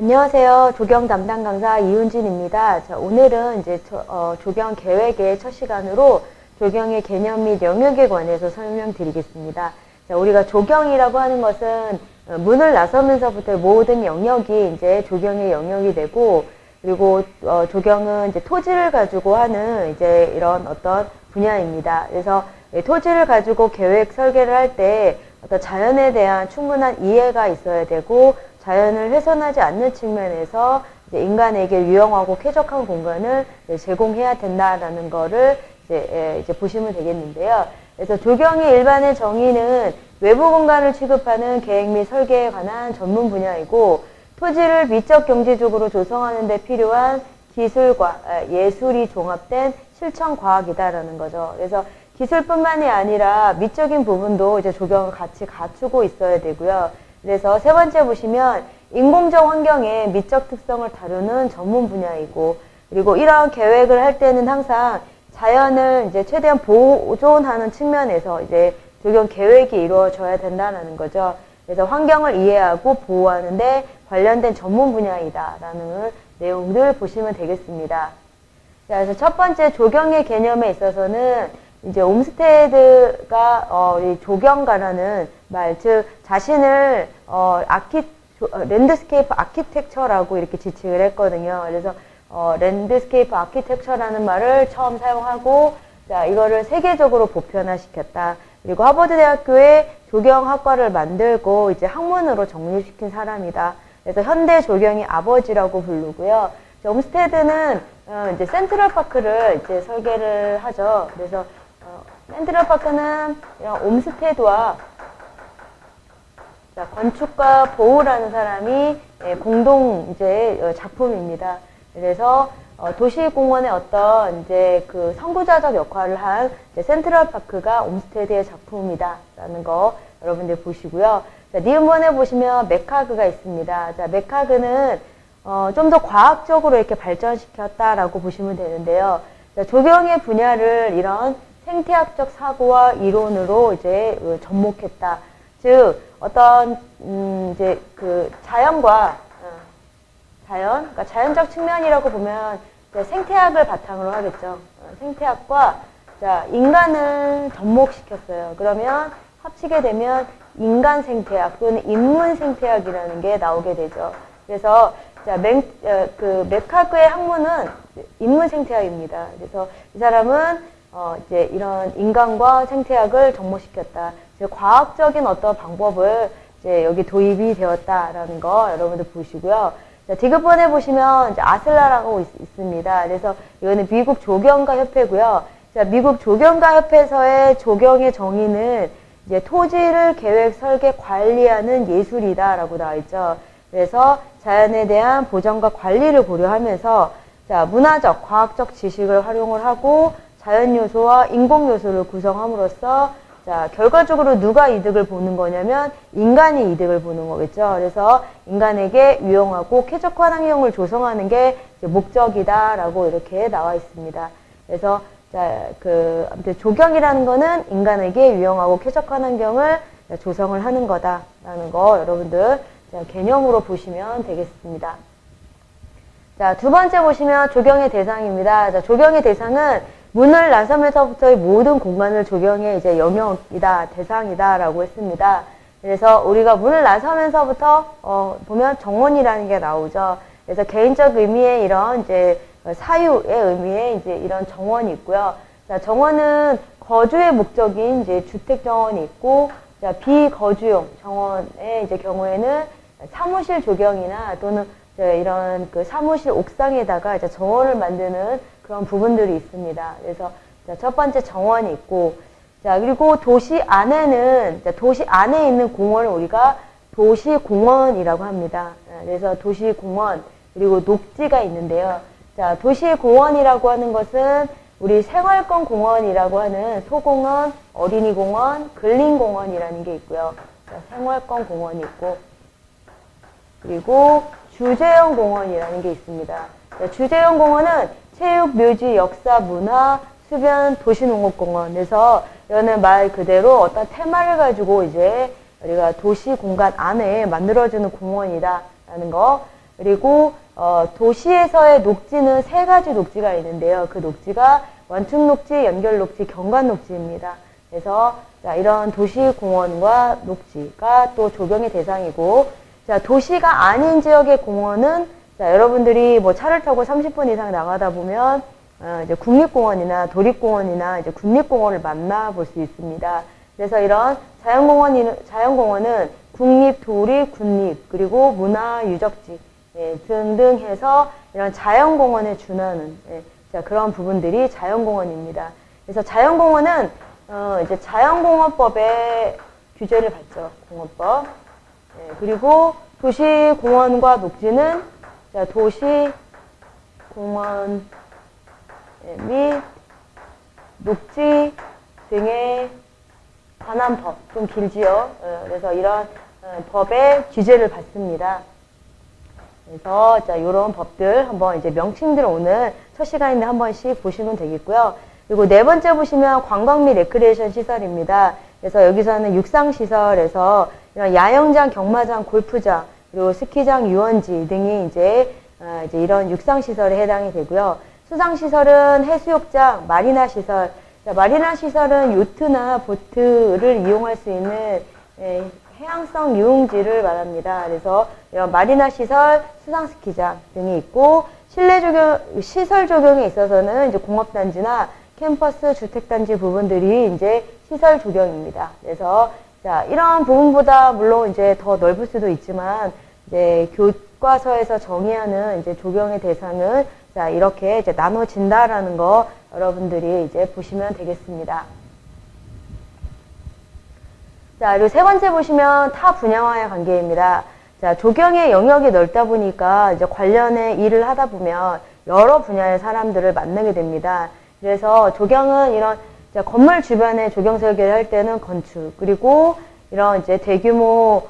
안녕하세요. 조경 담당 강사 이은진입니다. 자, 오늘은 이제 조경 계획의 첫 시간으로 조경의 개념 및 영역에 관해서 설명드리겠습니다. 자, 우리가 조경이라고 하는 것은 문을 나서면서부터 모든 영역이 이제 조경의 영역이 되고, 그리고 조경은 이제 토지를 가지고 하는 이제 이런 어떤 분야입니다. 그래서 토지를 가지고 계획 설계를 할 때 어떤 자연에 대한 충분한 이해가 있어야 되고, 자연을 훼손하지 않는 측면에서 이제 인간에게 유용하고 쾌적한 공간을 제공해야 된다라는 거를 이제 보시면 되겠는데요. 그래서 조경의 일반의 정의는 외부 공간을 취급하는 계획 및 설계에 관한 전문 분야이고, 토지를 미적 경제적으로 조성하는 데 필요한 기술과 예술이 종합된 실천 과학이다라는 거죠. 그래서 기술뿐만이 아니라 미적인 부분도 이제 조경을 같이 갖추고 있어야 되고요. 그래서 세 번째 보시면 인공적 환경의 미적 특성을 다루는 전문 분야이고, 그리고 이러한 계획을 할 때는 항상 자연을 이제 최대한 보존하는 측면에서 이제 조경 계획이 이루어져야 된다는 거죠. 그래서 환경을 이해하고 보호하는데 관련된 전문 분야이다라는 내용들 보시면 되겠습니다. 자, 그래서 첫 번째 조경의 개념에 있어서는 이제 옴스테드가 우리 조경가라는 말, 즉 자신을 랜드스케이프 아키텍처라고 이렇게 지칭을 했거든요. 그래서 랜드스케이프 아키텍처라는 말을 처음 사용하고, 자, 이거를 세계적으로 보편화시켰다. 그리고 하버드 대학교에 조경학과를 만들고 이제 학문으로 정립시킨 사람이다. 그래서 현대 조경의 아버지라고 부르고요. 옴스테드는 이제 센트럴파크를 이제 설계를 하죠. 그래서 센트럴파크는 옴스테드와 건축가 보우라는 사람이 공동 이제 작품입니다. 그래서 도시공원의 어떤 이제 그 선구자적 역할을 한 센트럴파크가 옴스테드의 작품이다라는 거 여러분들 보시고요. 자, 니은번에 보시면 맥하그가 있습니다. 자, 맥하그는 좀 더 과학적으로 이렇게 발전시켰다라고 보시면 되는데요. 자, 조경의 분야를 이런 생태학적 사고와 이론으로 이제 접목했다. 즉 어떤 이제 그 자연과 그러니까 자연적 측면이라고 보면 생태학을 바탕으로 하겠죠. 생태학과 자, 인간을 접목시켰어요. 그러면 합치게 되면 인간 생태학 또는 인문 생태학이라는 게 나오게 되죠. 그래서 자, 맥하그의 학문은 인문 생태학입니다. 그래서 이 사람은 이제 이런 인간과 생태학을 접목시켰다. 즉 과학적인 어떤 방법을 이제 여기 도입이 되었다라는 거 여러분들 보시고요. 자, 디귿번에 보시면 이제 아슬라라고 있습니다. 그래서 이거는 미국 조경가 협회고요. 자, 미국 조경가 협회에서의 조경의 정의는 이제 토지를 계획, 설계, 관리하는 예술이다라고 나와 있죠. 그래서 자연에 대한 보전과 관리를 고려하면서 자, 문화적, 과학적 지식을 활용을 하고 자연 요소와 인공 요소를 구성함으로써 자, 결과적으로 누가 이득을 보는 거냐면 인간이 이득을 보는 거겠죠. 그래서 인간에게 유용하고 쾌적한 환경을 조성하는 게 이제 목적이다라고 이렇게 나와 있습니다. 그래서 자, 아무튼 조경이라는 거는 인간에게 유용하고 쾌적한 환경을 조성을 하는 거다라는 거 여러분들 자, 개념으로 보시면 되겠습니다. 자, 두 번째 보시면 조경의 대상입니다. 자, 조경의 대상은 문을 나서면서부터의 모든 공간을 조경의 이제 영역이다, 대상이다라고 했습니다. 그래서 우리가 문을 나서면서부터 보면 정원이라는 게 나오죠. 그래서 개인적 의미의 이런 이제 사유의 의미의 이제 이런 정원이 있고요. 자, 정원은 거주의 목적인 이제 주택 정원이 있고, 자, 비거주용 정원의 이제 경우에는 사무실 조경이나 또는 이런 그 사무실 옥상에다가 이제 정원을 만드는 그런 부분들이 있습니다. 그래서 자, 첫 번째 정원이 있고, 자, 그리고 도시 안에는 도시 안에 있는 공원을 우리가 도시공원이라고 합니다. 그래서 도시공원 그리고 녹지가 있는데요. 자, 도시공원이라고 하는 것은 우리 생활권 공원이라고 하는 소공원, 어린이공원, 근린공원이라는 게 있고요. 자, 생활권 공원이 있고, 그리고 주제형 공원이라는 게 있습니다. 자, 주제형 공원은 체육, 묘지, 역사, 문화, 수변, 도시농업공원. 그래서 이거는 말 그대로 어떤 테마를 가지고 이제 우리가 도시 공간 안에 만들어주는 공원이다라는 거. 그리고 도시에서의 녹지는 3가지 녹지가 있는데요. 그 녹지가 완충 녹지, 연결 녹지, 경관 녹지입니다. 그래서 자, 이런 도시공원과 녹지가 또 조경의 대상이고, 자, 도시가 아닌 지역의 공원은 자, 여러분들이 뭐 차를 타고 30분 이상 나가다 보면 이제 국립공원이나 도립공원이나 이제 군립공원을 만나볼 수 있습니다. 그래서 이런 자연공원은 국립, 도립, 군립, 그리고 문화유적지 등등 해서 이런 자연공원에 준하는 자, 그런 부분들이 자연공원입니다. 그래서 자연공원은 이제 자연공원법의 규제를 받죠. 공원법. 그리고 도시공원과 녹지는 자, 도시공원 및 녹지 등에 관한 법, 좀 길지요. 그래서 이런 법의 규제를 받습니다. 그래서 자, 이런 법들 한번 이제 명칭들 오늘 첫 시간인데 한 번씩 보시면 되겠고요. 그리고 네 번째 보시면 관광 및 레크리에이션 시설입니다. 그래서 여기서는 육상시설에서 이런 야영장, 경마장, 골프장, 그리고 스키장, 유원지 등이 이제 이런 육상시설에 해당이 되고요. 수상시설은 해수욕장, 마리나 시설. 자, 마리나 시설은 요트나 보트를 이용할 수 있는 해양성 유흥지를 말합니다. 그래서 이런 마리나 시설, 수상 스키장 등이 있고, 실내 조경, 시설 조경에 있어서는 이제 공업단지나 캠퍼스 주택단지 부분들이 이제 시설 조경입니다. 그래서 자, 이런 부분보다 물론 이제 더 넓을 수도 있지만, 이제 교과서에서 정의하는 이제 조경의 대상은 자, 이렇게 이제 나눠진다라는 거 여러분들이 이제 보시면 되겠습니다. 자, 그리고 세 번째 보시면 타 분야와의 관계입니다. 자, 조경의 영역이 넓다 보니까 이제 관련의 일을 하다 보면 여러 분야의 사람들을 만나게 됩니다. 그래서 조경은 이런 건물 주변에 조경 설계를 할 때는 건축, 그리고 이런 이제 대규모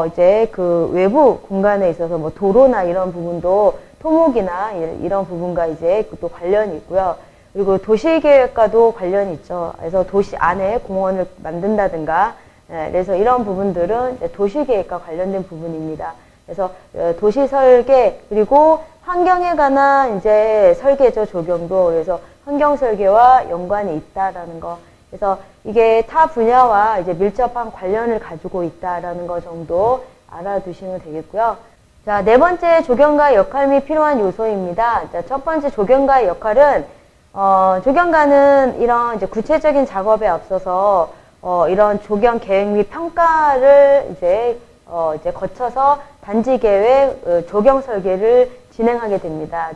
이제 그 외부 공간에 있어서 뭐 도로나 이런 부분도 토목이나 이런 부분과 이제 또 관련이 있고요. 그리고 도시계획과도 관련이 있죠. 그래서 도시 안에 공원을 만든다든가, 그래서 이런 부분들은 이제 도시계획과 관련된 부분입니다. 그래서 도시 설계, 그리고 환경에 관한 이제 설계죠, 조경도. 그래서 환경 설계와 연관이 있다라는 거. 그래서 이게 타 분야와 이제 밀접한 관련을 가지고 있다라는 거 정도 알아두시면 되겠고요. 자, 네 번째 조경가의 역할 및 필요한 요소입니다. 자, 첫 번째 조경가의 역할은, 조경가는 이런 이제 구체적인 작업에 앞서서, 이런 조경 계획 및 평가를 이제 거쳐서 단지 계획, 조경 설계를 진행하게 됩니다.